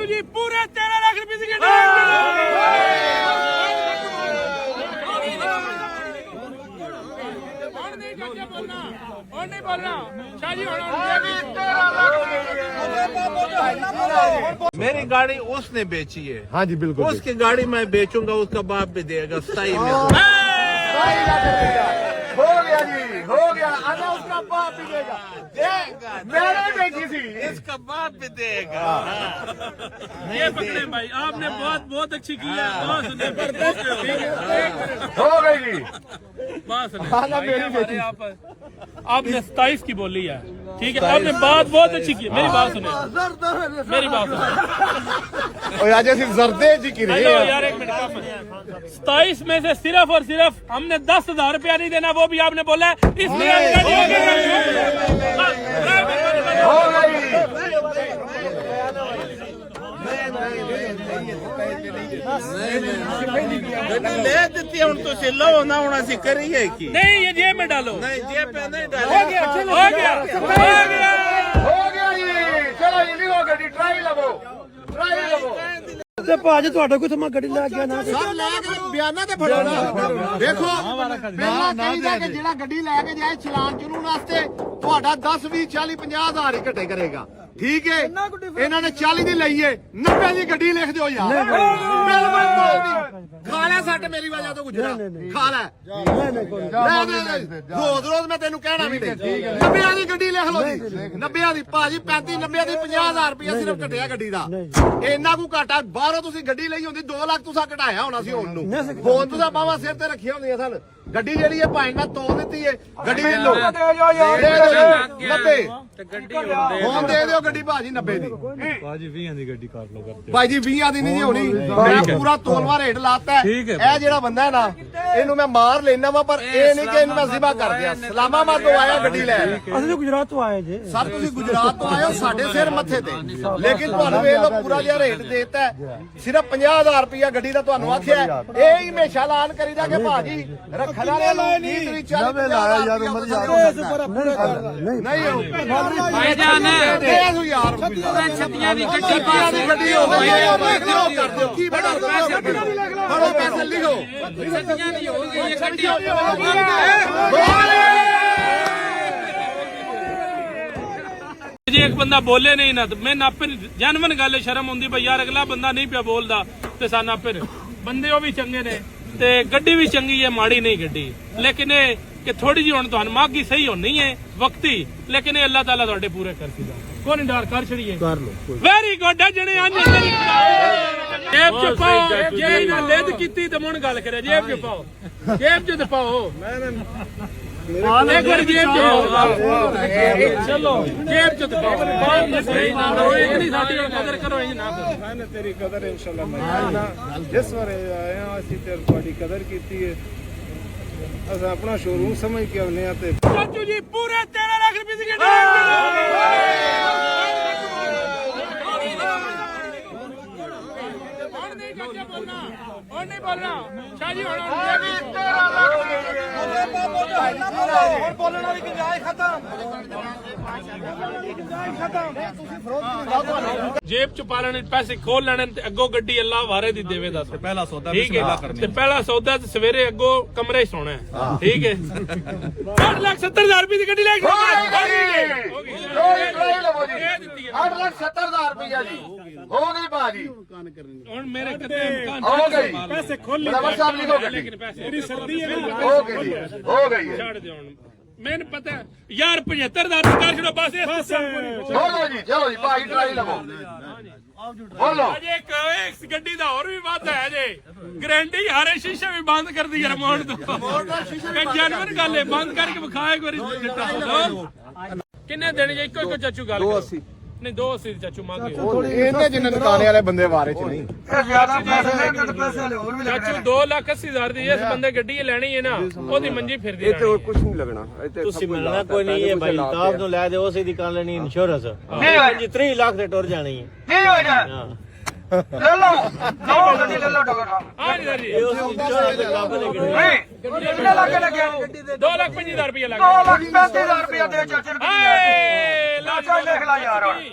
चाचू जी पूरे 13 लाख रुपए की गाड़ी और नहीं बोलना शाहजी। मेरी गाड़ी उसने बेची है। हाँ जी बिल्कुल। उसकी गाड़ी मैं बेचूंगा, उसका बाप भी देगा 27 में। हो गया जी, हो गया। आना उसका बाप भी देगा। मैंने बेची थी, इसका बाप भी देगा। ये पकड़े भाई, आपने बहुत बहुत अच्छी की है। बहुत हो गई जी। आना मेरी बेटी। आपने 27 की बोली है, ठीक है। आपने बात बहुत अच्छी की। मेरी बात सुने, मेरी बात सुने। आज ऐसी जर्दे जी की रही हेलो यार, एक मिनट। 27 में से सिर्फ और सिर्फ हमने 10,000 रुपया नहीं देना, वो भी आपने बोला है। इसलिए हो गई। ले देती है तो लो ना होना सी करिए की नहीं, ये जेब में डालो। नहीं, जेब पे नहीं डालो। हो गया, हो गया, हो गया। हो गया जी। चलो जी, लिखो गड्डी, ट्राई लवो, ट्राई लवो। ਤੇ ਭਾਜੀ ਤੁਹਾਡਾ ਕੋਈ ਸਮਾਂ ਗੱਡੀ ਲੈ ਗਿਆ ਨਾ ਸਰ ਲੈ ਕੇ ਬਿਆਨਾਂ ਤੇ ਫੜੋ ਨਾ। ਦੇਖੋ ਪਹਿਲਾਂ ਕਹੀਦਾ ਕਿ ਜਿਹੜਾ ਗੱਡੀ ਲੈ ਕੇ ਜਾਏ ਚਲਾਨ ਚਲੂਣ ਵਾਸਤੇ ਤੁਹਾਡਾ 10 20 40 50 ਹਜ਼ਾਰ ਹੀ ਘੱਟੇ ਕਰੇਗਾ, ਠੀਕ ਹੈ। ਇਹਨਾਂ ਨੇ 40 ਦੀ ਲਈ ਏ, 90 ਦੀ ਗੱਡੀ ਲਿਖ ਦਿਓ ਯਾਰ। ਖਾ ਲੈ ਸੱਟ ਮੇਰੀ ਵਜ੍ਹਾ ਤੋਂ ਗੁਜਰਾ, ਖਾ ਲੈ। ਰੋਜ਼ ਰੋਜ਼ ਮੈਂ ਤੈਨੂੰ ਕਹਿਣਾ ਵੀ ਨਹੀਂ। 90 ਦੀ ਗੱਡੀ ਲਿਖ ਲਓ ਜੀ, 90 ਦੀ ਭਾਜੀ, 35 90 ਦੀ 50,000 ਰੁਪਇਆ ਸਿਰਫ ਘਟਿਆ ਗੱਡੀ ਦਾ। ਇੰਨਾ ਕੁ ਘਾਟਾ ਬਾਹਰੋਂ ਤੁਸੀਂ ਗੱਡੀ ਲਈ ਹੁੰਦੀ 2 ਲੱਖ ਤੁਸੀਂ ਘਟਾਇਆ ਹੋਣਾ ਸੀ। ਹੁਣ ਨੂੰ ਫੋਨ ਤੁਸੀਂ ਬਾਵਾ ਸਿਰ ਤੇ ਰੱਖੀਆਂ ਹੁੰਦੀਆਂ ਸਨ। ਗੱਡੀ ਜਿਹੜੀ ਹੈ ਭਾਈ ਮੈਂ ਤੋੜ ਦਿੱਤੀ ਹੈ। ਗੱਡੀ ਲੈ ਲਓ 90 ਹੁਣ ਦੇ ਦਿਓ ਗੱਡੀ ਭਾਜੀ 90 ਦੀ। ਭਾਜੀ 20 ਦੀ ਗੱਡੀ ਕਰ ਲਓ ਕਰਦੇ ਭਾਈ ਜੀ 20 ਦੀ ਨਹੀਂ ਹੋਣੀ। ਮੈਂ ਪੂਰਾ ਤੋਲਵਾ ਰੇਟ ਲਾਤਾ ਹੈ। ਇਹ ਜਿਹੜਾ ਬੰਦਾ ਹੈ ਨਾ, ਇਹਨੂੰ ਮੈਂ ਮਾਰ ਲੈਣਾ ਵਾ, ਪਰ ਇਹ ਨਹੀਂ ਕਿ ਇਹਨੂੰ ਮੈਂ ਜ਼ਿਬਾ ਕਰ ਦਿਆਂ। ਸਲਾਮਾਬਾਦ ਤੋਂ ਆਇਆ ਗੱਡੀ ਲੈ। ਅਸੀਂ ਤਾਂ ਗੁਜਰਾਤ ਤੋਂ ਆਏ ਜੇ। ਸਰ ਤੁਸੀਂ ਗੁਜਰਾਤ ਤੋਂ ਆਏ ਹੋ ਸਾਡੇ ਸਿਰ ਮੱਥੇ ਤੇ, ਲੇਕਿਨ ਤੁਹਾਨੂੰ ਇਹ ਲੋ ਪੂਰਾ ਜਿਹਾ ਰੇਟ ਦੇਤਾ ਸਿਰਫ 50,000 ਰੁਪਇਆ ਗੱਡੀ ਦਾ। ਤੁਹਾਨੂੰ ਆਖਿਆ ਇਹ ਹੀ ਹਮੇਸ਼ਾ ਐਲਾਨ ਕਰੀਦਾ ਕਿ ਭਾਜੀ ਰੱਖਣ ਵਾਲੇ ਨਹੀਂ ਲਾਇਆ ਯਾਰ, ਉਮਰ ਯਾਰ ਨਹੀਂ ਹੋ ਭਾਈ ਜਾਨ ਯਾਰ ਛੱਤੀਆਂ ਦੀ ਗੱਡੀ ਹੋ ਗਈ ਕਰ ਦਿਓ। ਕੀ ਬੜਾ ਫੜੋ ਪੈਸੇ ਲਿਖੋ। ਛੱਤੀਆਂ ਦੀ ਹੋ ਗਈ ਇਹ ਗੱਡੀ। ਜੇ ਇੱਕ ਬੰਦਾ ਬੋਲੇ ਨਹੀਂ ਨਾ, ਮੈਂ ਆਪੇ ਜਨਮਨ ਗੱਲ ਸ਼ਰਮ ਹੁੰਦੀ ਬਈ ਯਾਰ ਅਗਲਾ ਬੰਦਾ ਨਹੀਂ ਪਿਆ ਬੋਲਦਾ ਤੇ ਸਾਨੂੰ ਆਪੇ ਬੰਦੇ ਉਹ ਵੀ ਚੰਗੇ ਨੇ ਤੇ ਗੱਡੀ ਵੀ ਚੰਗੀ ਹੈ, ਮਾੜੀ ਨਹੀਂ ਗੱਡੀ। ਲੇਕਿਨ ਇਹ ਕਿ ਥੋੜੀ ਜਿਹੀ ਹੁਣ ਤੁਹਾਨੂੰ ਮਾਗੀ ਸਹੀ ਹੋਣੀ ਹੈ ਵਕਤੀ, ਲੇਕਿਨ ਇਹ ਅੱਲਾਹ ਤਾਲਾ ਤੁਹਾਡੇ ਪੂਰੇ ਕਰ ਸੀਗਾ। ਕੋਈ ਡਰ ਕਰ ਛੜੀਏ, ਕਰ ਲੋ। ਵੈਰੀ ਗੁੱਡ ਹੈ ਜਿਹੜੇ ਅੰਜ ਮੇਰੀ ਜੇਬ ਚ ਪਾਓ। ਜੇ ਇਹਨਾਂ ਲਿਦ ਕੀਤੀ ਤੇ ਮੁਣ ਗੱਲ ਕਰੇ ਜੇਬ ਚ ਪਾਓ, ਜੇਬ ਚ ਪਾਓ। ਇੱਕ ਵਾਰ ਜੇਬ ਚ ਚਲੋ ਜੇਬ ਚ ਪਾਓ। ਸਹੀ ਨਾ ਇਹ ਨਹੀਂ ਸਾਡੀ ਕਦਰ ਕਰੋ, ਇਹ ਨਾ ਕਰੋ। मैंने तेरी कदर इंशाल्लाह मैं जिस बार आया असी तेरी थोड़ी कदर की है। अस अपना शोरूम समझ के आने आते। चाचू जी पूरे 13 लाख रुपए की गाड़ी और नहीं बोलना शाहजी। बोलने वाली गुंजाइश खत्म। जेब च पा लेने पैसे खोल लेने ते अगो गड्डी अल्लाह वारे दी देवे दस। पहला सौदा ठीक है ते पहला सौदा ते सवेरे अगो कमरे सोना है, ठीक है। 8,70,000 रुपए की गड्डी ले 8,70,000 रुपया जी हो गई बाजी। और मेरे कदम हो गई पैसे खोल बराबर साहब लिखो लेकिन पैसे मेरी सर्दी है हो गई हो गई है। छाड़ दे मैंने पता है यार 75,000 कार छड़ो बस बोलो जी, चलो जी भाई ट्राई लगो बोलो। अजे एक गड्डी दा और भी बात है जे गारंटी हारे शीशे भी बंद कर दी रिमोट तो जानवर गल है बंद करके विखाए एक बार। किन्ने देने जे इको चाचू गल 280 नहीं 280 चाचू मांगे ਇਹਨੇ ਜਿੰਨੇ ਦੁਕਾਨੇ ਵਾਲੇ ਬੰਦੇ ਵਾਰੇ ਚ ਨਹੀਂ। ਚਾਚੂ 2,80,000 ਦੀ ਇਸ ਬੰਦੇ ਗੱਡੀ ਲੈਣੀ ਹੈ ਨਾ, ਉਹਦੀ ਮੰਜੀ ਫਿਰਦੀ ਰਹਿਣੀ। ਕੁਝ ਨਹੀਂ ਲੱਗਣਾ ਤੁਸੀਂ ਮਿਲਣਾ ਕੋਈ ਨਹੀਂ ਹੈ ਭਾਈ। ਤਾਬ ਨੂੰ ਲੈ ਦੇ ਉਸੇ ਦੀ ਕਰ ਲੈਣੀ ਇੰਸ਼ੋਰੈਂਸ ਜੀ 3 ਲੱਖ ਦੇ ਟੁਰ ਜਾਣੀ ਹੈ। नहीं हो जाए ले लो दो गड्डी ले लो डगड़ा ਹਾਂ ਜੀ कितने लगे लगे 2,50,000 रुपया लग 2,35,000 रुपया दे चाचा हाय चाचा लिख ला यार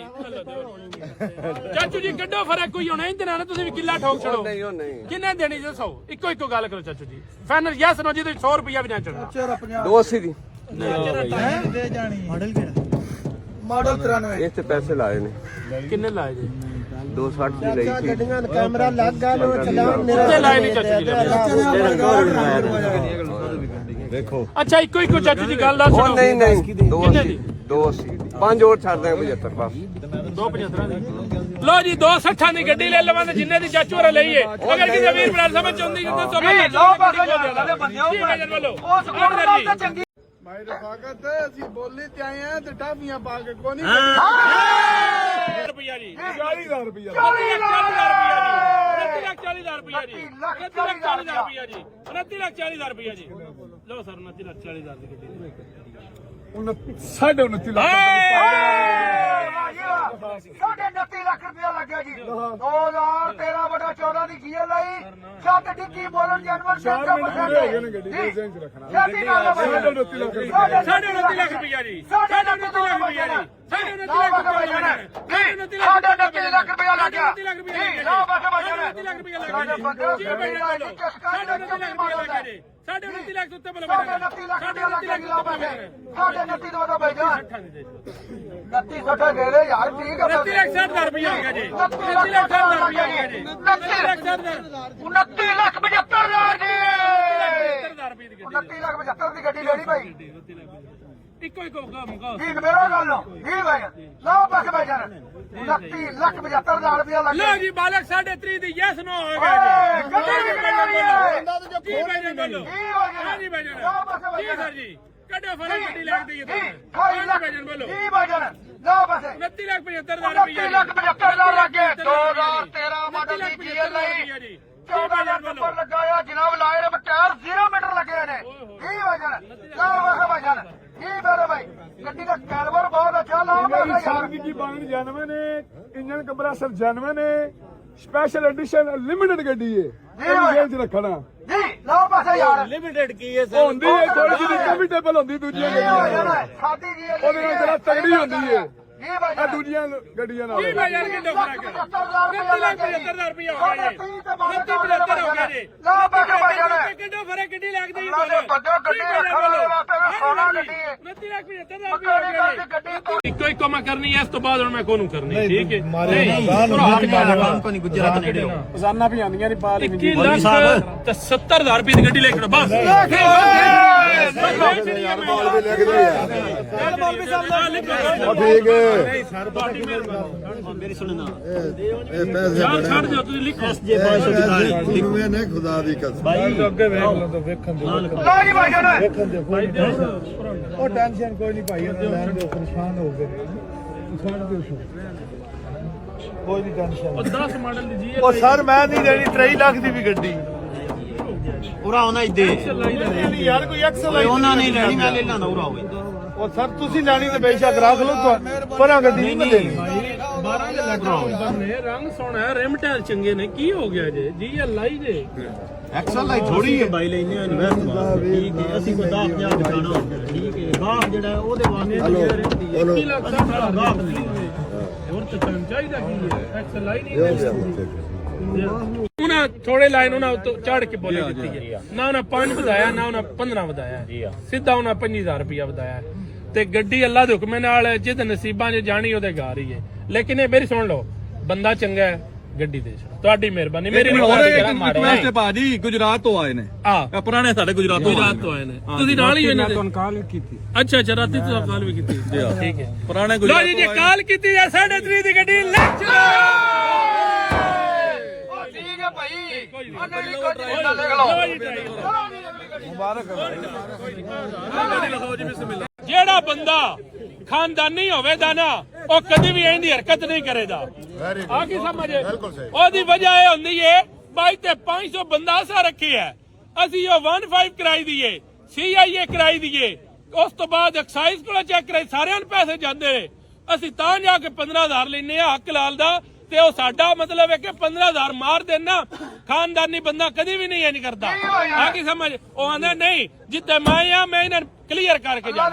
चलो ਚਾਚੂ ਜੀ ਕੱਢੋ ਫਰਕ ਕੋਈ ਹੋਣਾ ਇਹਦੇ ਨਾਲ ਤੁਸੀਂ ਵੀ ਕਿੱਲਾ ਠੋਕ ਛੜੋ ਕਿੰਨੇ ਦੇਣੀ ਦੱਸੋ ਇੱਕੋ ਗੱਲ ਕਰੋ ਚਾਚੂ ਜੀ ਫਾਈਨਲ ਯੈਸ ਨੋ ਜੀ ਤੇ 100 ਰੁਪਿਆ ਵੀ ਨਾ ਚੜਨਾ 280 ਦੀ ਮਾਡਲ 93 ਇਹ ਤੇ ਪੈਸੇ ਲਾਏ ਨੇ ਕਿੰਨੇ ਲਾਏ ਜੀ 260 ਦੀ ਲਈ ਸੀ ਕੈਮਰਾ ਲੱਗ ਗਿਆ ਲੋ ਚਲਾਉਣ ਕਿੰਨੇ ਲਾਏ ਨਹੀਂ ਚਾਚੂ ਜੀ ਦੇਖੋ ਅੱਛਾ ਇੱਕੋ ਚਾਚੂ ਜੀ ਗੱਲ ਦੱਸ ਉਹ ਨਹੀਂ ਨਹੀਂ ਕਿੰਨੇ ਦੀ 280 5 ਹੋਰ ਛੱਡ ਦਾਂਗੇ 75 ਬਸ 275 ਦੀ ਲੋ ਜੀ 260 ਦੀ ਗੱਡੀ ਲੈ ਲਵਾਂ ਤੇ ਜਿੰਨੇ ਦੀ ਚਾਚੂ ਰ ਲਈਏ ਅਗਰ ਕਿਸੇ ਵੀਰ ਭਰਾ ਸਮਝ ਚਾਹੁੰਦੀ ਤਾਂ ਸਭ ਲੋ ਪਾਸੇ ਕੀ ਵਜਨ ਵੱਲੋਂ ਉਸ ਆਰਡਰ ਤਾਂ ਚੰਗੀ ਭਾਈ ਰਫਾਕਤ ਅਸੀਂ ਬੋਲੀ ਤੇ ਆਏ ਆ ਤੇ ਟਾਫੀਆਂ ਪਾ ਕੇ ਕੋਈ ਨਹੀਂ ਰੁਪਿਆ ਜੀ 40000 ਰੁਪਇਆ 40,000 ਰੁਪਿਆ ਜੀ 40,000 ਰੁਪਿਆ ਜੀ 29,40,000 ਰੁਪਿਆ ਜੀ ਲੋ ਸਰ 29,40,000 ਦੀ ਗੱਡੀ 29.5 ਲੱਖ 29 ਲੱਖ ਰੁਪਇਆ ਲੱਗਿਆ ਜੀ 2013 ਬਟਾ 14 ਦੀ GL ਆਈ ਛੱਤ ਡਿੱਗੀ ਬੋਲਣ ਜਾਨਵਰ 4 ਮਿੰਟ ਪੂਰੇ ਹੋ ਗਏ ਨੇ ਗੱਡੀ ਦੇ ਰੇਂਜ ਰੱਖਣਾ 29 ਲੱਖ 29 ਲੱਖ ਰੁਪਿਆ ਜੀ 29 ਲੱਖ ਰੁਪਿਆ ਜੀ 29 ਲੱਖ ਰੁਪਿਆ ਲੱਗ ਗਿਆ 29 ਲੱਖ ਰੁਪਿਆ ਲੱਗ ਗਿਆ 29 ਲੱਖ ਰੁਪਿਆ ਲੱਗ ਗਿਆ 29 ਲੱਖ ਉੱਤੇ ਬੋਲੋ 29 ਲੱਖ ਰੁਪਇਆ ਲੱਗ ਗਿਆ ਸਾਡੇ 29 ਤੋਂ ਤਾਂ ਬੈਠਾ 29 60 ਦੇ ਦੇ ਯਾਰ ਠੀਕ ਹੈ 29 ਲੱਖ 60,000 ਰੁਪਿਆ ਹੋ ਗਿਆ ਜੀ 29 ਲੱਖ 60,000 ਰੁਪਿਆ ਹੋ ਗਿਆ ਜੀ 29 ਲੱਖ 29 ਲੱਖ 75,000 ਜੀ 70,000 ਰੁਪਏ ਦੀ ਗੱਡੀ 29 ਲੱਖ 75 ਦੀ ਗੱਡੀ ਲੈਣੀ ਭਾਈ ਇੱਕੋ ਮੁਕਾ ਠੀਕ ਮੇਰਾ ਗੱਲ ਲੋ ਠੀਕ ਭਾਈ ਲਓ ਬੱਕ ਭਾਈ ਜਾਨ 29 ਲੱਖ 75,000 ਰੁਪਇਆ ਲੱਗ ਲੋ ਗਿਆ ਜੀ ਬਾਲਕ 3.5 ਦੀ ਯੈਸ ਨੋ ਹੋ ਗਿਆ ਜੀ ਗੱਡੀ ਵੀ ਲੈਣੀ ਹੈ ਕੀ ਭਾਈ ਬੋਲੋ ਹਾਂ ਜੀ ਭਾਈ ਜੀ ਸਰ ਜੀ ਕੱਢੋ ਫਰਕ ਗੱਡੀ ਲੈ ਕੇ ਦਈਏ ਹਾਂ ਭਾਈ ਬੋਲੋ ਕੀ ਭਾਈ ਜਾਨ ਲਓ ਬਸ 29 ਲੱਖ 75,000 ਰੁਪਏ 29 ਲੱਖ 75,000 ਲੱਗ ਗਏ 2013 ਮਾਡਲ ਦੀ GL ਆਈ 14 ਲੱਖ ਉੱਪਰ ਲਗਾਇਆ ਜਨਾਬ ਲਾਏ ਨੇ ਟਾਇਰ 0 ਮੀਟਰ ਲੱਗੇ ਨੇ ਕੀ ਵਜਨ ਲਓ ਵਜਨ ਕੀ ਮੇਰੇ ਭਾਈ ਗੱਡੀ ਦਾ ਕੈਲਬਰ ਬਹੁਤ ਅੱਛਾ ਲਾਓ ਮੇਰੀ ਸਾਰਗੀ ਕੀ ਬਾਣ ਜਾਨਵੇਂ ਨੇ ਇੰਜਨ ਕੰਪਰੈਸਰ ਜਾਨਵੇਂ ਨੇ ਸਪੈਸ਼ਲ ਐਡੀਸ਼ਨ ਲਿਮਿਟਡ ਗੱਡੀ ਏ ਇਹ ਰੇਂਜ ਰੱਖਣਾ ਜੀ ਲਓ ਪਾਸੇ ਯਾਰ ਲਿਮਿਟਡ ਕੀ ਹੈ ਸਰ ਹੁੰਦੀ ਏ ਥੋੜੀ ਜਿਹੀ ਕੰਫਰਟੇਬਲ ਹੁੰਦੀ ਦੂਜੀਆਂ ਗੱਡੀਆਂ ਸਾਡੀ ਜੀ ਉਹਦੇ ਨਾਲ ਜਰਾ ਤਗੜੀ ਹੁੰਦੀ ਏ ਕੀ ਆ ਵਜਨ ਦੂਜੀਆਂ ਗੱਡੀਆਂ ਨਾਲ ਕੀ ਭਾਈ ਯਾਰ ਕਿੰਨਾ ਫਰਕ ਹੈ 29 ਲੱਖ 75,000 ਰੁਪਏ ਹੋ ਗਿਆ ਜੀ 29 ਹੋ ਗਿਆ ਜੀ ਲਓ ਬੱਕ ਭਾਈ ਜਾਨ ਕਿੰਨਾ ਫਰਕ ਗੱਡੀ ਲੱਗਦੀ ਜੀ ਉਹਨਾਂ ਦੇ ਬੱਚੋ ਗੱਡੀ ਰੱਖਣ ਦੇ ਵਾਸਤੇ ਸੋਨਾ ਗੱਡੀ ਹੈ 29 ਲੱਖ 75,000 ਰੁਪਏ ਹੋ ਗਿਆ ਜੀ ਗੱਡੀ ਇੱਕੋ ਮੈਂ ਕਰਨੀ ਹੈ ਇਸ ਤੋਂ ਬਾਅਦ ਹੁਣ ਮੈਂ ਕੋਨੂੰ ਕਰਨੀ ਠੀਕ ਹੈ ਰੋਜ਼ਾਨਾ ਵੀ ਆਉਂਦੀਆਂ ਨੇ ਬਾਹਰ 21 ਲੱਖ ਤੇ 70,000 ਰੁਪਏ ਦੀ ਗੱਡੀ ਲੈ ਕੇ ਬਸ ਠੀਕ ਹੈ ਮੇਰੀ ਸੁਣਨਾ ਯਾਰ ਛੱਡ ਦਿਓ ਤੁਸੀਂ ਲਿਖੋ ਨੇ ਖੁਦਾ ਦੀ ਕਸਮ ਅੱਗੇ ਵੇਖ ਲਓ ਤਾਂ ਵੇਖਣ ਦੇ ਲਓ ਜੀ ਭਾਈ ਜਾਨ ਉਹ ਟੈਨਸ਼ਨ ਕੋਈ ਨਹੀਂ ਭਾਈ ਲੈਣ ਦੇ ਪਰੇਸ਼ਾਨ ਹੋ ਗਏ ਛੱਡ ਦਿਓ ਕੋਈ ਨਹੀਂ ਟੈਨਸ਼ਨ ਉਹ 10 ਮਾਡਲ ਦੀ ਜੀ ਉਹ ਸਰ ਮੈਂ ਨਹੀਂ ਲੈਣੀ 23 ਲੱਖ ਦੀ ਵੀ ਗੱਡੀ ਉਰਾ ਉਹਨਾਂ ਹੀ ਦੇ ਯਾਰ ਕੋਈ ਐਕਸਲ ਉਹਨਾਂ ਨਹੀਂ ਲੈਣੀ ਮੈਂ ਲੈ ਲੈਣਾ ਉਰਾ ਹੋਵੇ ਉਹ ਸਰ ਤੁਸੀਂ ਲੈਣੀ ਤੇ ਬੇਸ਼ੱਕ ਰੱਖ ਲਓ ਪਰਾਂ ਗੱਡੀ ਨਹੀਂ ਮੈਂ ਲੈਣੀ 12 ਦੇ ਲੱਗ ਨੇ ਰੰਗ ਸੋਹਣਾ ਹੈ ਰਿਮ ਟਾਇਰ ਚੰਗੇ ਨੇ ਕੀ ਹੋ ਗਿਆ ਜੇ ਜੀ ਲਾਈ ਜੇ ਐਕਸਲ ਲਾਈ ਥੋੜੀ ਹੈ ਬਾਈ ਲੈਨੇ ਇਨਵੈਸਟ ਠੀਕ ਹੈ ਅਸੀਂ ਕੋਈ 10-50 ਦਿਖਾਣਾ ਠੀਕ ਹੈ ਗਾਹਕ ਜਿਹੜਾ ਉਹਦੇ ਵਾਸਤੇ 21 ਲੱਖ ਦਾ ਗਾਹਕ ਹੋਰ ਤਾਂ ਕੰਮ ਚਾਹੀਦਾ ਕੀ ਹੈ ਐਕਸਲ ਲਾਈ ਨਹੀਂ ਉਹਨਾਂ ਥੋੜੇ ਲਾਈਨ ਉਹਨਾਂ ਉੱਤੇ ਚੜ ਕੇ ਬੋਲੇ ਦਿੱਤੀ ਹੈ ਨਾ ਉਹਨਾਂ 5 ਵਧਾਇਆ ਨਾ ਉਹਨਾਂ 15 ਵਧਾਇਆ ਸਿੱਧਾ ਉਹਨਾਂ 50,000 ਰੁਪਇਆ ਵਧਾਇਆ ਤੇ ਗੱਡੀ ਅੱਲਾ ਦੇ ਹੁਕਮ ਨਾਲ ਜਿਹਦੇ ਨਸੀਬਾਂ 'ਚ ਜਾਣੀ ਉਹਦੇ ਘਰ ਹੀ ਹੈ ਲੇਕਿਨ ਇਹ ਮੇਰੀ ਸੁਣ ਲਓ ਬੰਦਾ ਚੰਗਾ ਹੈ ਗੱਡੀ ਦੇ ਤੁਹਾਡੀ ਮਿਹਰਬਾਨੀ ਮੇਰੀ ਰਿਕਵੈਸਟ ਹੈ ਭਾਜੀ ਗੁਜਰਾਤ ਤੋਂ ਆਏ ਨੇ ਆ ਪੁਰਾਣੇ ਸਾਡੇ ਗੁਜਰਾਤ ਤੋਂ ਆਏ ਨੇ ਤੁਸੀਂ ਨਾਲ ਹੀ ਇਹਨਾਂ ਦੇ ਤੁਹਾਨੂੰ ਕਾਲ ਕੀਤੀ ਅੱਛਾ ਰਾਤੀ ਤੁਸੀਂ ਕਾਲ ਵੀ ਕੀਤੀ ਠੀਕ ਹੈ ਪੁਰਾਣੇ ਲੋ ਗੁਜਰਾਤ ਜੀ ਜੇ ਕਾਲ ਕੀਤੀ ਹੈ 3.5 ਦੀ ਗੱਡੀ ਲੈ ਚਲੋ ਠੀਕ ਹੈ ਭਾਈ ਉਹਨਾਂ ਦੀ ਕੋਈ ਨਹੀਂ ਲਿਖ ਲਓ ਜਿਹੜਾ ਬੰਦਾ ਖਾਨਦਾਨੀ ਹੋਵੇਗਾ ਨਾ ਉਹ ਕਦੀ ਵੀ ਇਹਦੀ ਹਰਕਤ ਨਹੀਂ ਕਰੇਗਾ ਆ ਕੀ ਸਮਝ ਉਹਦੀ ਵਜ੍ਹਾ ਇਹ ਹੁੰਦੀ ਏ ਬਾਈ ਤੇ 500 ਬੰਦਾ ਅਸਾ ਰੱਖਿਆ ਅਸੀਂ ਉਹ 15 ਕਰਾਈ ਦਈਏ CIA ਕਰਾਈ ਦਈਏ ਉਸ ਤੋਂ ਬਾਅਦ ਐਕਸਾਈਜ਼ ਕੋਲ ਚੈੱਕ ਕਰਾਈ ਸਾਰਿਆਂ ਨੂੰ ਪੈਸੇ ਜਾਂਦੇ ਨੇ ਅਸੀਂ ਤਾਂ ਜਾ ਕੇ 15,000 ਲੈਨੇ ਆ ਹੱਕ ਲਾਲ ਦਾ ਤੇ ਉਹ ਸਾਡਾ ਮਤਲਬ ਹੈ ਕਿ 15,000 ਮਾਰ ਦੇਣਾ ਖਾਨਦਾਨੀ ਬੰਦਾ ਕਦੀ ਵੀ ਨਹੀਂ ਇਹ ਨਹੀਂ ਕਰਦਾ ਆ ਕੀ ਸਮਝ ਉਹ ਆਂਦਾ ਨਹੀਂ ਜਿੱਤੇ ਮੈਂ ਆ ਮੈਂ ਇਹਨਾਂ ਕਲੀਅਰ ਕਰਕੇ ਜਾ